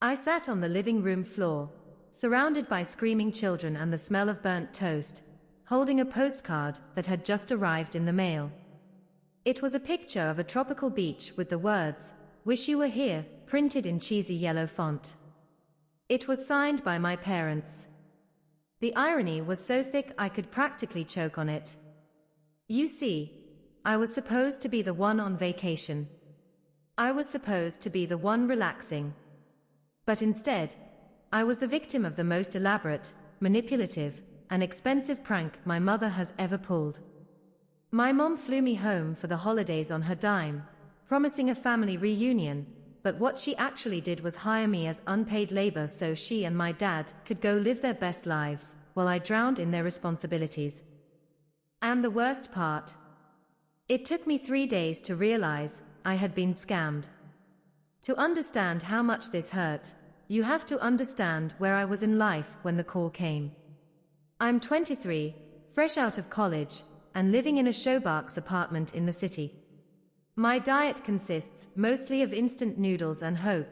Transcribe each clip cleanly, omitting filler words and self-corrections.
I sat on the living room floor, surrounded by screaming children and the smell of burnt toast, holding a postcard that had just arrived in the mail. It was a picture of a tropical beach with the words, "Wish you were here," printed in cheesy yellow font. It was signed by my parents. The irony was so thick I could practically choke on it. You see, I was supposed to be the one on vacation. I was supposed to be the one relaxing. But instead, I was the victim of the most elaborate, manipulative, and expensive prank my mother has ever pulled. My mom flew me home for the holidays on her dime, promising a family reunion, but what she actually did was hire me as unpaid labor so she and my dad could go live their best lives, while I drowned in their responsibilities. And the worst part? It took me 3 days to realize I had been scammed. To understand how much this hurt, you have to understand where I was in life when the call came. I'm 23, fresh out of college, and living in a showbox apartment in the city. My diet consists mostly of instant noodles and hope.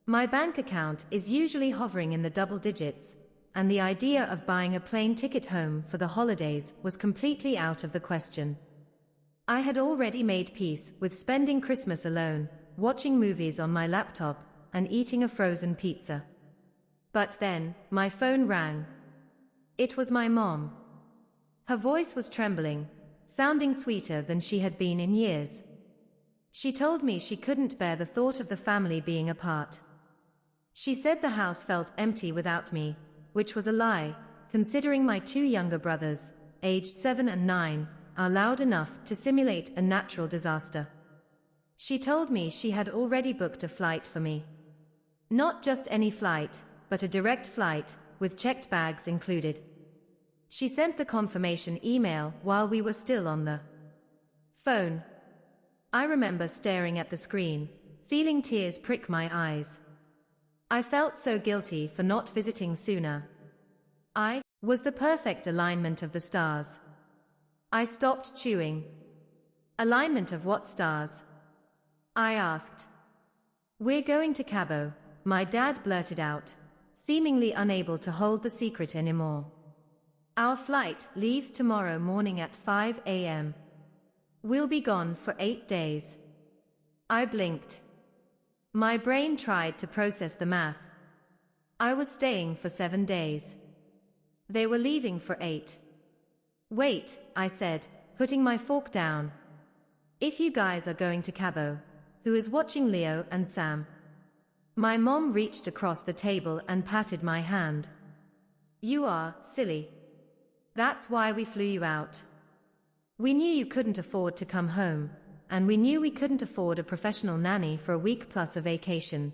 My bank account is usually hovering in the double digits, and the idea of buying a plane ticket home for the holidays was completely out of the question. I had already made peace with spending Christmas alone, watching movies on my laptop, and eating a frozen pizza. But then, my phone rang. It was my mom. Her voice was trembling, sounding sweeter than she had been in years. She told me she couldn't bear the thought of the family being apart. She said the house felt empty without me, which was a lie, considering my 2 younger brothers, aged 7 and 9, are loud enough to simulate a natural disaster. She told me she had already booked a flight for me. Not just any flight, but a direct flight, with checked bags included. She sent the confirmation email while we were still on the phone. I remember staring at the screen, feeling tears prick my eyes. I felt so guilty for not visiting sooner. I was the perfect alignment of the stars. I stopped chewing. Alignment of what stars? I asked. "We're going to Cabo," my dad blurted out, seemingly unable to hold the secret anymore. "Our flight leaves tomorrow morning at 5 a.m. We'll be gone for 8 days. I blinked. My brain tried to process the math. I was staying for 7 days. They were leaving for 8. "Wait," I said, putting my fork down. "If you guys are going to Cabo, who is watching Leo and Sam?" My mom reached across the table and patted my hand. "You are, silly. That's why we flew you out. We knew you couldn't afford to come home, and we knew we couldn't afford a professional nanny for a week plus a vacation.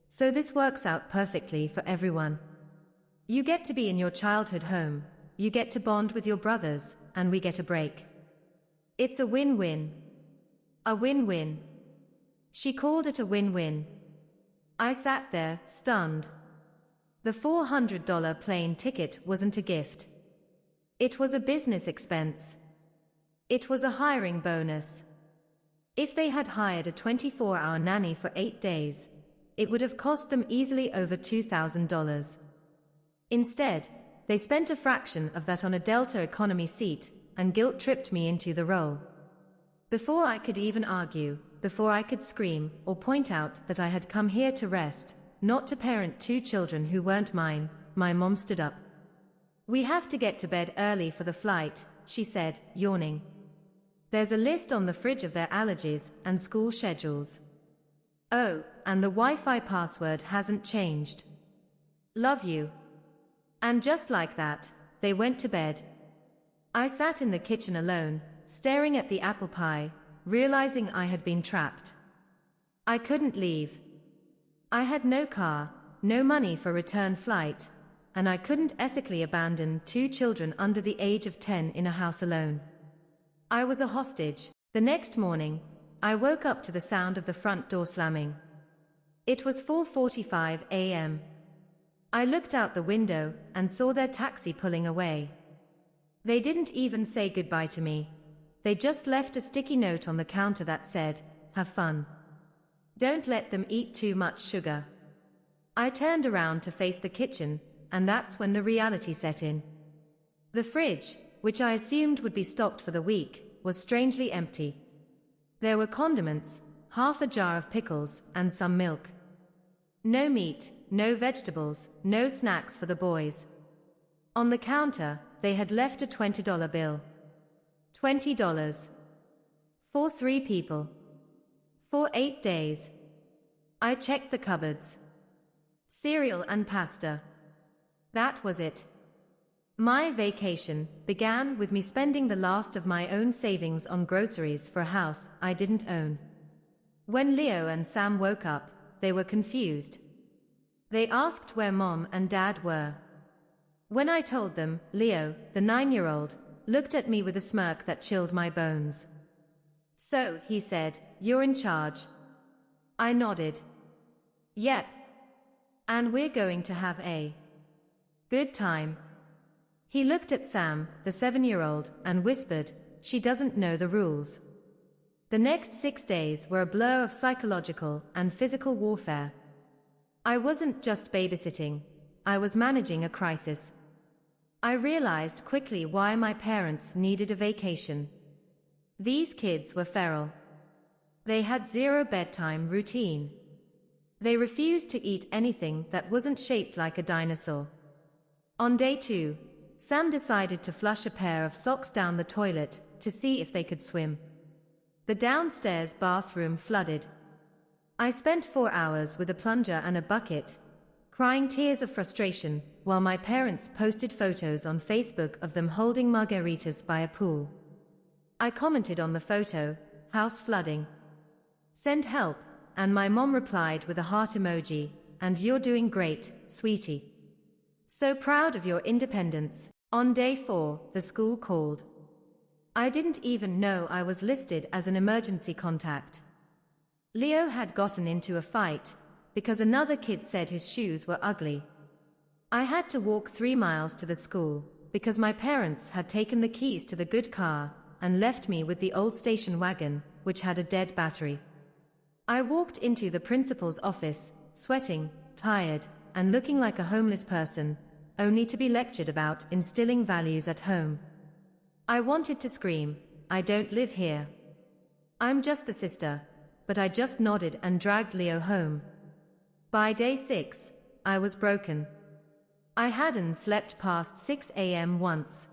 So this works out perfectly for everyone. You get to be in your childhood home, you get to bond with your brothers, and we get a break. It's a win-win. A win-win." She called it a win-win. I sat there, stunned. The $400 plane ticket wasn't a gift. It was a business expense. It was a hiring bonus. If they had hired a 24-hour nanny for 8 days, it would have cost them easily over $2,000. Instead, they spent a fraction of that on a Delta economy seat, and guilt-tripped me into the role. Before I could even argue, before I could scream or point out that I had come here to rest, not to parent 2 children who weren't mine, my mom stood up. "We have to get to bed early for the flight," she said, yawning. "There's a list on the fridge of their allergies and school schedules. Oh, and the Wi-Fi password hasn't changed. Love you." And just like that, they went to bed. I sat in the kitchen alone, staring at the apple pie, realizing I had been trapped. I couldn't leave. I had no car, no money for return flight, and I couldn't ethically abandon 2 children under the age of 10 in a house alone. I was a hostage. The next morning, I woke up to the sound of the front door slamming. It was 4:45 a.m. I looked out the window and saw their taxi pulling away. They didn't even say goodbye to me. They just left a sticky note on the counter that said, "Have fun. Don't let them eat too much sugar." I turned around to face the kitchen, and that's when the reality set in. The fridge, which I assumed would be stocked for the week, was strangely empty. There were condiments, half a jar of pickles, and some milk. No meat, no vegetables, no snacks for the boys. On the counter, they had left a $20 bill. $20. For 3 people. For 8 days. I checked the cupboards. Cereal and pasta. That was it. My vacation began with me spending the last of my own savings on groceries for a house I didn't own. When Leo and Sam woke up, they were confused. They asked where Mom and Dad were. When I told them, Leo, the 9-year-old, looked at me with a smirk that chilled my bones. "So," he said, "you're in charge." I nodded. "Yep. And we're going to have a good time." He looked at Sam, the 7-year-old, and whispered, "She doesn't know the rules." The next 6 days were a blur of psychological and physical warfare. I wasn't just babysitting, I was managing a crisis. I realized quickly why my parents needed a vacation. These kids were feral. They had zero bedtime routine. They refused to eat anything that wasn't shaped like a dinosaur. On day 2, Sam decided to flush a pair of socks down the toilet to see if they could swim. The downstairs bathroom flooded. I spent 4 hours with a plunger and a bucket, crying tears of frustration, while my parents posted photos on Facebook of them holding margaritas by a pool. I commented on the photo, "House flooding. Send help," and my mom replied with a heart emoji, "And you're doing great, sweetie. So proud of your independence." On day 4, the school called. I didn't even know I was listed as an emergency contact. Leo had gotten into a fight because another kid said his shoes were ugly. I had to walk 3 miles to the school because my parents had taken the keys to the good car and left me with the old station wagon, which had a dead battery. I walked into the principal's office, sweating, tired, and looking like a homeless person, only to be lectured about instilling values at home. I wanted to scream, "I don't live here. I'm just the sister," but I just nodded and dragged Leo home. By day 6, I was broken. I hadn't slept past 6 a.m. once.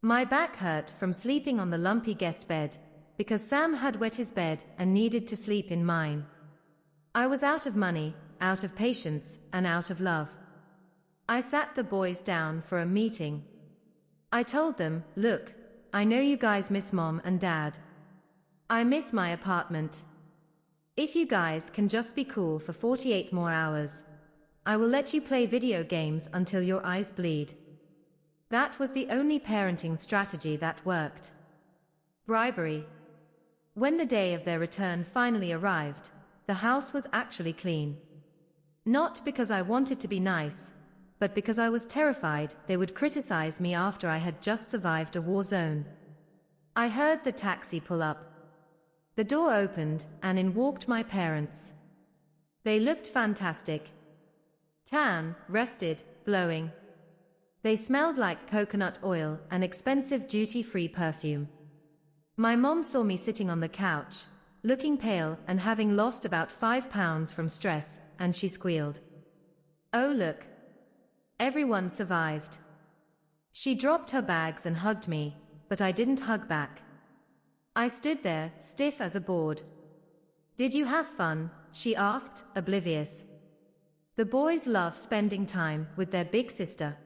My back hurt from sleeping on the lumpy guest bed, because Sam had wet his bed and needed to sleep in mine. I was out of money, out of patience, and out of love. I sat the boys down for a meeting. I told them, "Look, I know you guys miss Mom and Dad. I miss my apartment. If you guys can just be cool for 48 more hours, I will let you play video games until your eyes bleed." That was the only parenting strategy that worked. Bribery. When the day of their return finally arrived, the house was actually clean. Not because I wanted to be nice, but because I was terrified they would criticize me after I had just survived a war zone. I heard the taxi pull up. The door opened, and in walked my parents. They looked fantastic. Tan, rested, glowing. They smelled like coconut oil and expensive duty-free perfume. My mom saw me sitting on the couch, looking pale and having lost about 5 pounds from stress, and she squealed, "Oh look. Everyone survived." She dropped her bags and hugged me, but I didn't hug back. I stood there, stiff as a board. "Did you have fun?" she asked, oblivious. The boys love spending time with their big sister.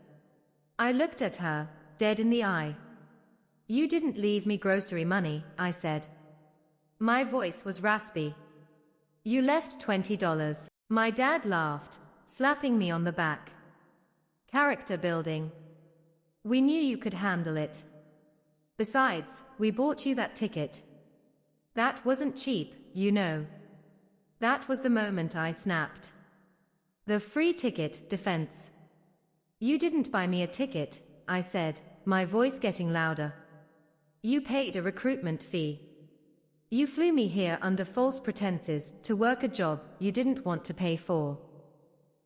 I looked at her, dead in the eye. "You didn't leave me grocery money," I said. My voice was raspy. "You left $20. My dad laughed, slapping me on the back. "Character building. We knew you could handle it. Besides, we bought you that ticket. That wasn't cheap, you know." That was the moment I snapped. The free ticket defense. "You didn't buy me a ticket," I said, my voice getting louder. "You paid a recruitment fee. You flew me here under false pretenses to work a job you didn't want to pay for.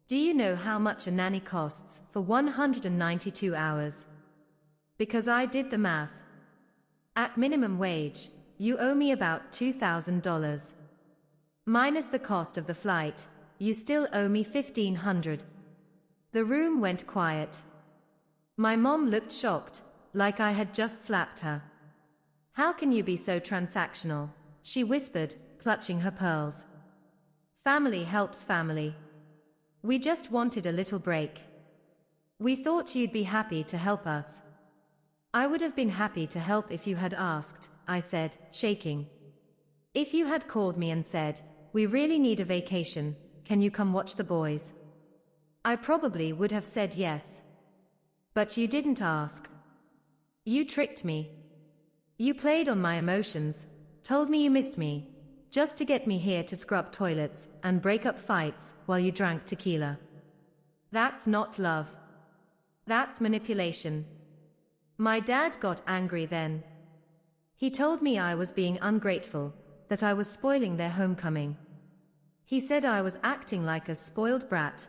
Do you know how much a nanny costs for 192 hours? Because I did the math. At minimum wage, you owe me about $2,000. Minus the cost of the flight, you still owe me $1,500. The room went quiet. My mom looked shocked, like I had just slapped her. How can you be so transactional? She whispered, clutching her pearls. Family helps family. We just wanted a little break. We thought you'd be happy to help us. I would have been happy to help if you had asked, I said, shaking. If you had called me and said, we really need a vacation, can you come watch the boys? I probably would have said yes. But you didn't ask. You tricked me. You played on my emotions, told me you missed me, just to get me here to scrub toilets and break up fights while you drank tequila. That's not love. That's manipulation. My dad got angry then. He told me I was being ungrateful, that I was spoiling their homecoming. He said I was acting like a spoiled brat,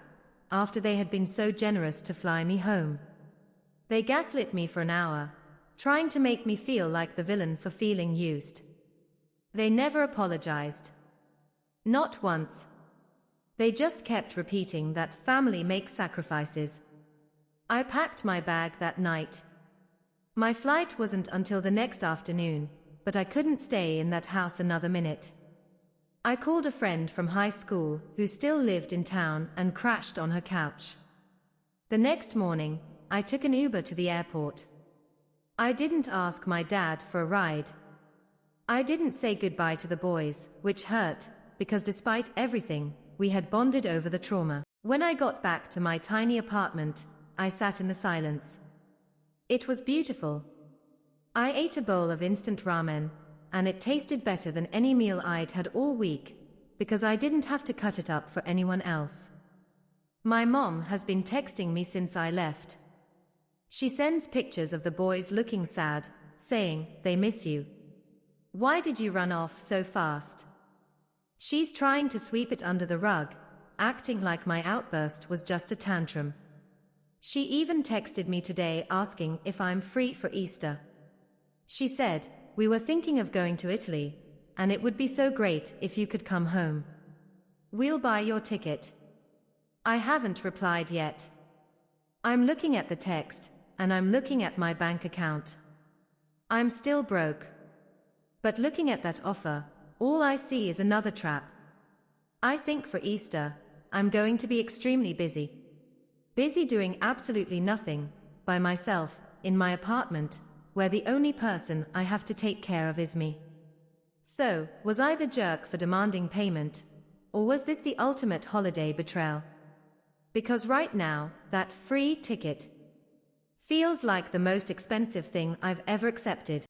after they had been so generous to fly me home. They gaslit me for an hour, trying to make me feel like the villain for feeling used. They never apologized. Not once. They just kept repeating that family makes sacrifices. I packed my bag that night. My flight wasn't until the next afternoon, but I couldn't stay in that house another minute. I called a friend from high school who still lived in town and crashed on her couch. The next morning, I took an Uber to the airport. I didn't ask my dad for a ride. I didn't say goodbye to the boys, which hurt, because despite everything, we had bonded over the trauma. When I got back to my tiny apartment, I sat in the silence. It was beautiful. I ate a bowl of instant ramen, and it tasted better than any meal I'd had all week, because I didn't have to cut it up for anyone else. My mom has been texting me since I left. She sends pictures of the boys looking sad, saying, they miss you. Why did you run off so fast? She's trying to sweep it under the rug, acting like my outburst was just a tantrum. She even texted me today asking if I'm free for Easter. She said, we were thinking of going to Italy, and it would be so great if you could come home. We'll buy your ticket. I haven't replied yet. I'm looking at the text, and I'm looking at my bank account. I'm still broke. But looking at that offer, all I see is another trap. I think for Easter, I'm going to be extremely busy. Busy doing absolutely nothing, by myself, in my apartment, where the only person I have to take care of is me. So, was I the jerk for demanding payment? Or was this the ultimate holiday betrayal? Because right now, that free ticket feels like the most expensive thing I've ever accepted.